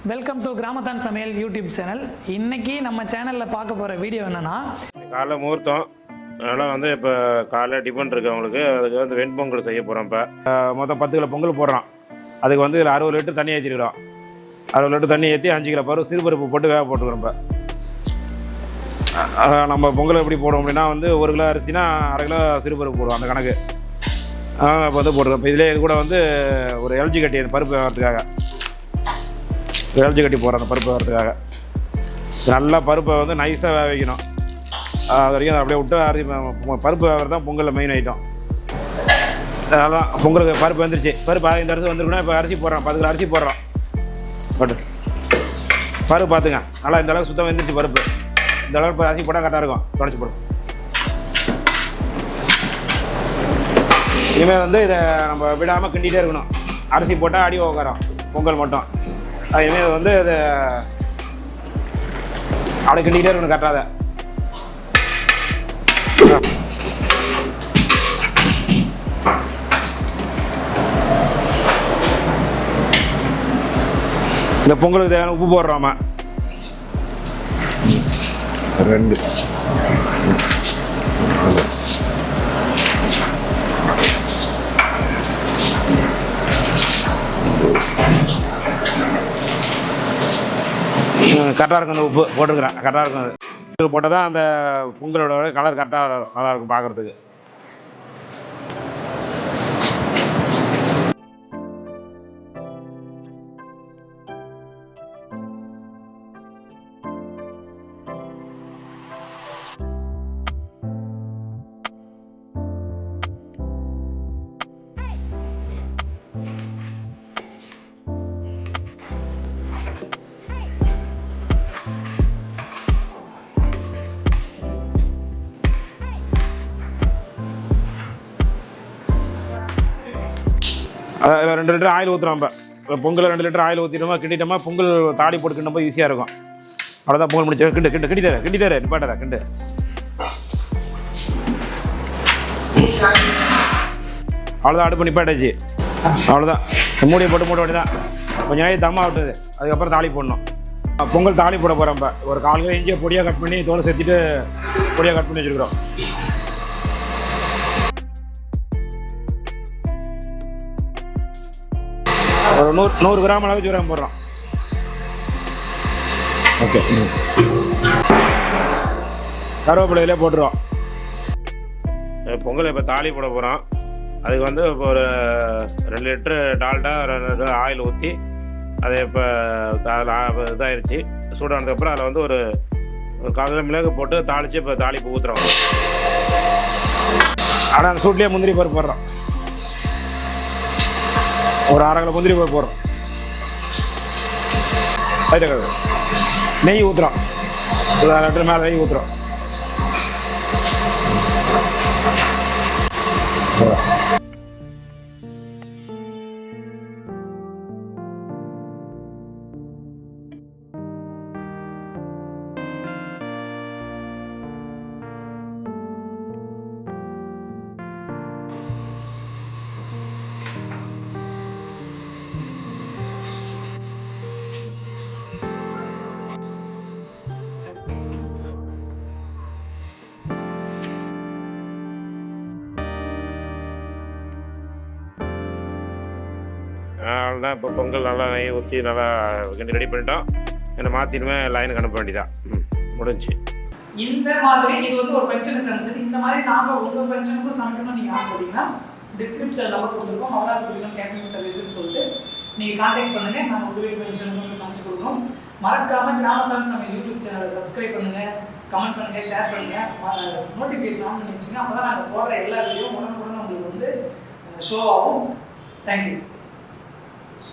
Welcome to கிராமத்தான் சமையல் YouTube channel. இன்னைக்கு நம்ம சேனலில் பார்க்க போகிற வீடியோ என்னென்னா, காலைல முகூர்த்தம். அதனால் வந்து இப்போ காலைல டிஃபன் இருக்குது அவங்களுக்கு. அதுக்கு வந்து வெண்பொங்கல் செய்ய போகிறோம். இப்போ மொத்தம் 10 கிலோ பொங்கல் போடுறோம். அதுக்கு வந்து இதில் 60 லிட்டர் தண்ணி ஏற்றிருக்கிறோம். 60 லிட்டர் தண்ணி ஏற்றி 5 கிலோ பருப்பு சிறுபருப்பு போட்டு வேக போட்டுக்கிறோம். இப்போ நம்ம பொங்கல் எப்படி போடுவோம் அப்படின்னா வந்து 1 கிலோ அரிசினா 1/2 கிலோ சிறுபருப்பு போடுவோம், அந்த கணக்கு. இப்போ வந்து போட்டுருக்கோம். இப்போ இதிலே இது கூட வந்து ஒரு எல்ஜி கட்டி அந்த பருப்பு வேகிறதுக்காக எல்ஜி கட்டி போடுறோம். அந்த பருப்பு வேகிறதுக்காக நல்லா பருப்பை வந்து நைஸாக வேக வைக்கணும். அது வரைக்கும் அதை அப்படியே விட்டு பருப்பு வேகிறது தான் பொங்கலில் மெயின் ஐட்டம். அதான் பொங்கலுக்கு பருப்பு வந்துருச்சு. பருப்பு இந்த அரிசி வந்துருக்குன்னா இப்போ அரிசி போடுறோம். 10 கிலோ அரிசி போடுறோம். பட் பருப்பு பார்த்துங்க, நல்லா இந்த அளவுக்கு சுத்தம் வந்துருச்சு பருப்பு. இந்த அளவுக்கு இப்போ அரிசி போட்டால் கரெக்டாக இருக்கும். தொடச்சி போடும். இனிமேல் வந்து இதை நம்ம விடாமல் கிண்டிகிட்டே இருக்கணும். அரிசி போட்டால் அடி உக்காரம் பொங்கல் மட்டும். இனிமேல் வந்து இது அப்படி கிண்டிகிட்டே இருக்கணும் கரெக்டாக. இந்த பொங்கலுக்கு தேவையான உப்பு போடுறோமா 2 கரெக்டாக இருக்கும். அந்த உப்பு போட்டுருக்குறேன், கரெக்டாக இருக்கும். அது போட்டால் தான் அந்த பொங்கலோட கலர் கரெக்டாக நல்லாயிருக்கும் பார்க்குறதுக்கு. அதில் 2 லிட்டர் ஆயில் ஊற்றுறோம். இப்போ பொங்கல் 2 லிட்டர் ஆயில் ஊற்றிட்டோமா கிண்டிட்டோமா பொங்கல் தாடி போட்டு கிண்டும்போது ஈஸியாக இருக்கும். அவ்வளோதான் பொங்கல் முடிச்சு. கிண்டிட்டாரு நிப்பாட்டதா கிண்டு. அவ்வளோதான், அடுப்பு நிப்பாட்டாச்சு. அவ்வளோதான், மூடியை போட்டு மூட வேண்டியதான். கொஞ்சம் நேரம் தம்மா விட்டுது. அதுக்கப்புறம் தாலி போடணும். பொங்கல் தாலி போட போகிறோம். இப்போ ஒரு 1/4 கிலோ இஞ்சியை பொடியாக கட் பண்ணி தோலை சேர்த்துட்டு பொடியாக கட் பண்ணி வச்சுருக்கிறோம். ஒரு 100 கிராம் அளவு ஜீரகம் போடுறோம். ஓகே, கருவேப்பிலையிலே போட்டுருவோம். பொங்கல் இப்போ தாலி போட போகிறோம். அதுக்கு வந்து இப்போ ஒரு 2 லிட்டரு டால்டா 2 லிட்டர் ஆயில் ஊற்றி அதை இப்போ இதாகிடுச்சு. சூடானதுக்கப்புறம் அதில் வந்து ஒரு 1/4 கிலோ மிளகு போட்டு தாளித்து இப்போ தாளிப்பு ஊற்றுறோம். ஆனால் அந்த சூட்லேயே முந்திரி பருப்பு போடுறோம். ஒரு 1/2 கிலோ முந்திரி பருப்பு போடுறோம். நெய் ஊற்றுறோம். 1 லிட்டர் மேலே நெய் ஊற்றுறோம். அவ்வளோதான். இப்போ பொங்கல் நல்லா நெய் ஊற்றி நல்லா கிண்டி ரெடி பண்ணிட்டோம். என்னை மாற்றிடுமே லைனுக்கு அனுப்ப வேண்டியதான். முடிஞ்சு. இந்த மாதிரி இது வந்து ஒரு ஃபங்க்ஷனுக்கு சமைச்சது. இந்த மாதிரி நாங்கள் உங்கள் ஃபங்க்ஷனுக்கும் சமைக்கணும்னு நீங்கள் ஆசைப்பட்டீங்கன்னா டிஸ்கிரிப்ஷன் நம்பர் கொடுத்துருக்கோம். மகராசபட்டினம் கேட்டரிங் சர்வீஸ்னு சொல்லிட்டு நீங்கள் கான்டாக்ட் பண்ணுங்கள். நாங்கள் உங்கள் வீட்டு ஃபங்க்ஷனுக்கு வந்து சமைச்சு கொடுக்குறோம். மறக்காமல் கிராமத்தான் சமையல் யூடியூப் சேனலை சப்ஸ்கிரைப் பண்ணுங்கள், கமெண்ட் பண்ணுங்கள், ஷேர் பண்ணுங்கள், நோட்டிஃபிகேஷன் ஆன் பண்ணி வச்சுங்க. அப்போ தான் நாங்கள் போடுற எல்லா வீடியோவும் உடனுக்குடன் உங்களுக்கு வந்து ஷோ ஆகும். தேங்க்யூ.